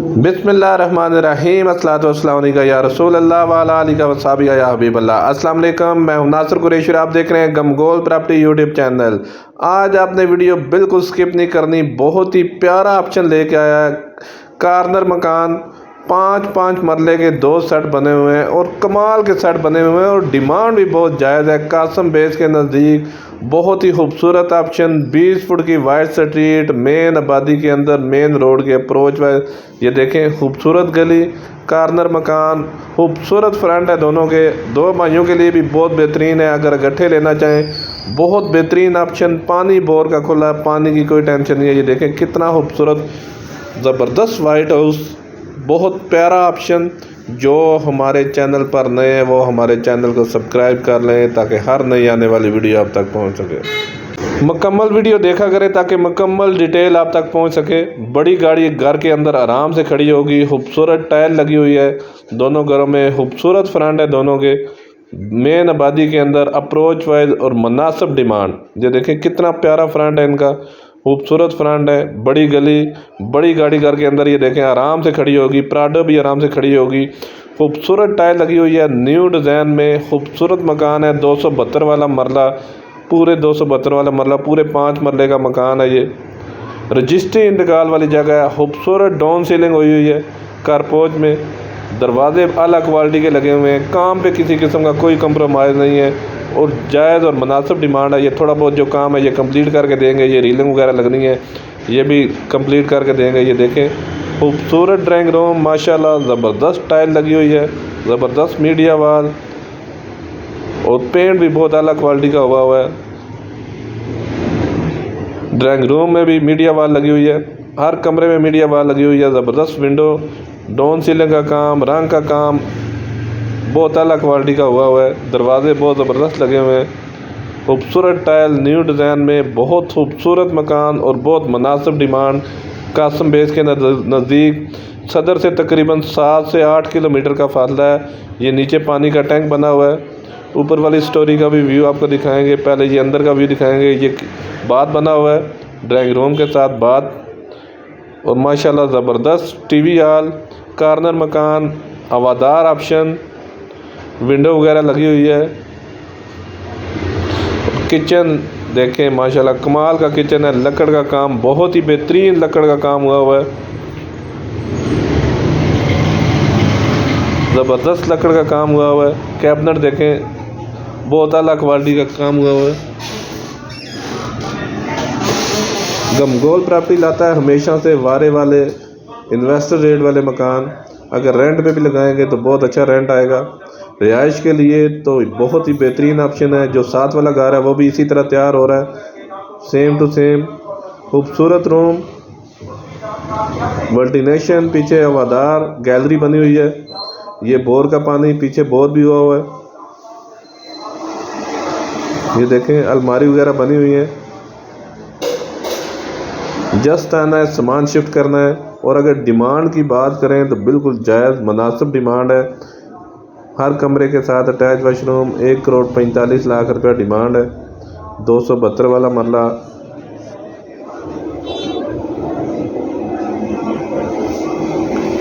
बिस्मिल्लाहिर्रहमानिर्रहीम अस्सलातु वस्सलामु अलैका या रसूल अल्लाह व अला आलिका व सहाबिका या हबीब अल्लाह। अस्सलाम वालेकुम, मैं हूं नासिर कुरैशी और आप देख रहे हैं गमगोल प्रॉपर्टी यूट्यूब चैनल। आज आपने वीडियो बिल्कुल स्किप नहीं करनी, बहुत ही प्यारा ऑप्शन लेके आया है। कार्नर मकान, 5 मरले के 2 सेट बने हुए हैं और कमाल के सेट बने हुए हैं और डिमांड भी बहुत जायज़ है। कासम बेस के नज़दीक बहुत ही खूबसूरत ऑप्शन, 20 फुट की वाइड स्ट्रीट, मेन आबादी के अंदर, मेन रोड के अप्रोच पर। ये देखें, खूबसूरत गली, कार्नर मकान, खूबसूरत फ्रंट है दोनों के। 2 भाइयों के लिए भी बहुत बेहतरीन है। अगर गट्ठे लेना चाहें, बहुत बेहतरीन ऑप्शन। पानी बोर का खुला, पानी की कोई टेंशन नहीं है। ये देखें कितना खूबसूरत ज़बरदस्त वाइट हाउस, बहुत प्यारा ऑप्शन। जो हमारे चैनल पर नए हैं वो हमारे चैनल को सब्सक्राइब कर लें ताकि हर नई आने वाली वीडियो आप तक पहुंच सके। मुकम्मल वीडियो देखा करें ताकि मुकम्मल डिटेल आप तक पहुंच सके। बड़ी गाड़ी घर के अंदर आराम से खड़ी होगी। खूबसूरत टाइल लगी हुई है दोनों घरों में, खूबसूरत फ्रंट है दोनों के, मेन आबादी के अंदर, अप्रोच वाइज और मुनासिब डिमांड। ये देखें कितना प्यारा फ्रंट है इनका, खूबसूरत फ्रंट है। बड़ी गली, बड़ी गाड़ी घर के अंदर ये देखें आराम से खड़ी होगी। प्राडो भी आराम से खड़ी होगी। खूबसूरत टाइल लगी हुई है न्यू डिज़ाइन में। खूबसूरत मकान है, 272 वाला मरला, पूरे 272 वाला मरला, पूरे 5 मरले का मकान है। ये रजिस्ट्री इंतकाल वाली जगह है। खूबसूरत डाउन सीलिंग हुई हुई है कारपोच में। दरवाजे आला क्वालिटी के लगे हुए हैं। काम पे किसी किस्म का कोई कंप्रोमाइज़ नहीं है और जायज़ और मुनासिब डिमांड है। ये थोड़ा बहुत जो काम है ये कंप्लीट करके देंगे। ये रीलिंग वगैरह लगनी है, ये भी कंप्लीट करके देंगे। ये देखें, खूबसूरत ड्राइंग रूम, माशाल्लाह ज़बरदस्त टाइल लगी हुई है, ज़बरदस्त मीडिया वाल और पेंट भी बहुत आला क्वालिटी का हुआ है। ड्राइंग रूम में भी मीडिया वाल लगी हुई है, हर कमरे में मीडिया वाल लगी हुई है। ज़बरदस्त विंडो, डाउन सीलिंग का काम, रंग का काम बहुत आला क्वालिटी का हुआ है। दरवाजे बहुत ज़बरदस्त लगे हुए हैं। खूबसूरत टाइल न्यू डिज़ाइन में, बहुत खूबसूरत मकान और बहुत मुनासिब डिमांड। कासम बेस के नज़दीक, सदर से तकरीबन 7 से 8 किलोमीटर का फासला है। ये नीचे पानी का टैंक बना हुआ है। ऊपर वाली स्टोरी का भी व्यू आपको दिखाएंगे। पहले ये अंदर का व्यू दिखाएंगे। ये बाथ बना हुआ है ड्राइंग रूम के साथ, बाथ और माशाल्लाह ज़बरदस्त टीवी हॉल। कार्नर मकान, हवादार ऑप्शन, विंडो वगैरह लगी हुई है। किचन देखें, माशाल्लाह कमाल का किचन है। लकड़ का काम, बहुत ही बेहतरीन लकड़ का काम हुआ है। ज़बरदस्त लकड़ का काम हुआ है। कैबिनेट देखें, बहुत आला क्वालिटी का काम हुआ है। गमगोल प्रॉपर्टी लाता है हमेशा से वारे वाले, इन्वेस्टर रेट वाले मकान। अगर रेंट पे भी लगाएंगे तो बहुत अच्छा रेंट आएगा। रिहाइश के लिए तो बहुत ही बेहतरीन ऑप्शन है। जो साथ वाला घर है वो भी इसी तरह तैयार हो रहा है, सेम टू सेम। खूबसूरत रूम, वेंटिलेशन, पीछे हवादार गैलरी बनी हुई है। ये बोर का पानी, पीछे बोर भी हुआ है। ये देखें, अलमारी वगैरह बनी हुई है। जस्ट आना है, सामान शिफ्ट करना है। और अगर डिमांड की बात करें तो बिल्कुल जायज़ मुनासिब डिमांड है। हर कमरे के साथ अटैच वाशरूम, 1,45 लाख रुपया डिमांड है। 272 वाला मरला,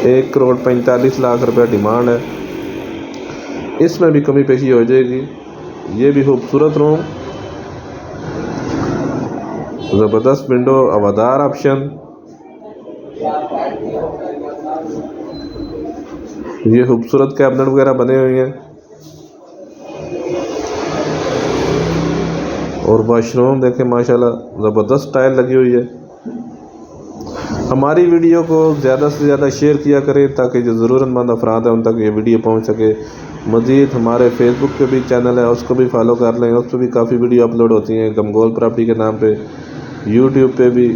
₹1,45 रुपया डिमांड है। इसमें भी कमी पेशी हो जाएगी। ये भी खूबसूरत रूम, ज़बरदस्त विंडो, हवादार ऑप्शन। ये खूबसूरत कैबिनेट वगैरह बने हुए हैं और वाशरूम देखें, माशाल्लाह ज़बरदस्त टाइल लगी हुई है। हमारी वीडियो को ज़्यादा से ज़्यादा शेयर किया करें ताकि जो ज़रूरतमंद अफराद हैं उन तक ये वीडियो पहुंच सके। मज़ीद हमारे फेसबुक पे भी चैनल है, उसको भी फॉलो कर लें। उस पर भी काफ़ी वीडियो अपलोड होती हैं गमगोल प्रॉपर्टी के नाम पे। यूट्यूब पे भी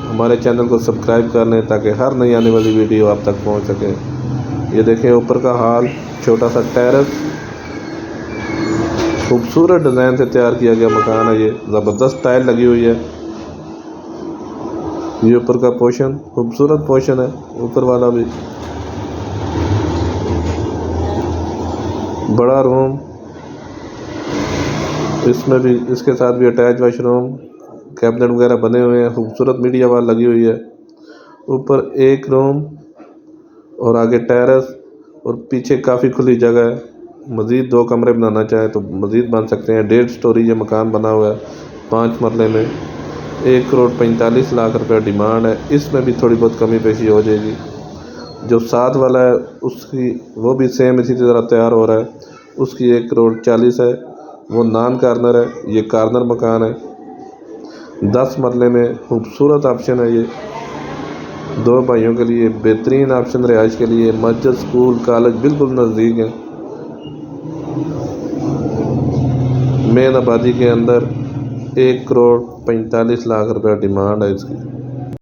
हमारे चैनल को सब्सक्राइब कर लें ताकि हर नई आने वाली वीडियो आप तक पहुँच सके। ये देखें, ऊपर का हॉल, छोटा सा टेरेस, खूबसूरत डिज़ाइन से तैयार किया गया मकान है। ये ज़बरदस्त टाइल लगी हुई है। ये ऊपर का पोर्शन, खूबसूरत पोर्शन है ऊपर वाला भी। बड़ा रूम, इसमें भी, इसके साथ भी अटैच वाशरूम, कैबिनेट वगैरह बने हुए हैं। खूबसूरत मीडिया वाल लगी हुई है। ऊपर एक रूम, और आगे टेरेस और पीछे काफ़ी खुली जगह है। मज़ीद 2 कमरे बनाना चाहे तो मज़ीद बन सकते हैं। 1.5 स्टोरी ये मकान बना हुआ है 5 मरले में। 1,45,00,000 रुपये डिमांड है। इसमें भी थोड़ी बहुत कमी पेशी हो जाएगी। जो साथ वाला है उसकी वो भी सेम इसी तरह तैयार हो रहा है, उसकी 1,40,00,000 है। वो नॉन कार्नर है, ये कार्नर मकान है। 10 मरले में खूबसूरत ऑप्शन है ये 2 भाइयों के लिए, बेहतरीन ऑप्शन रिहाइश के लिए। मस्जिद, स्कूल, कॉलेज बिल्कुल नज़दीक है। मेन आबादी के अंदर 1,45,00,000 रुपये डिमांड है इसकी।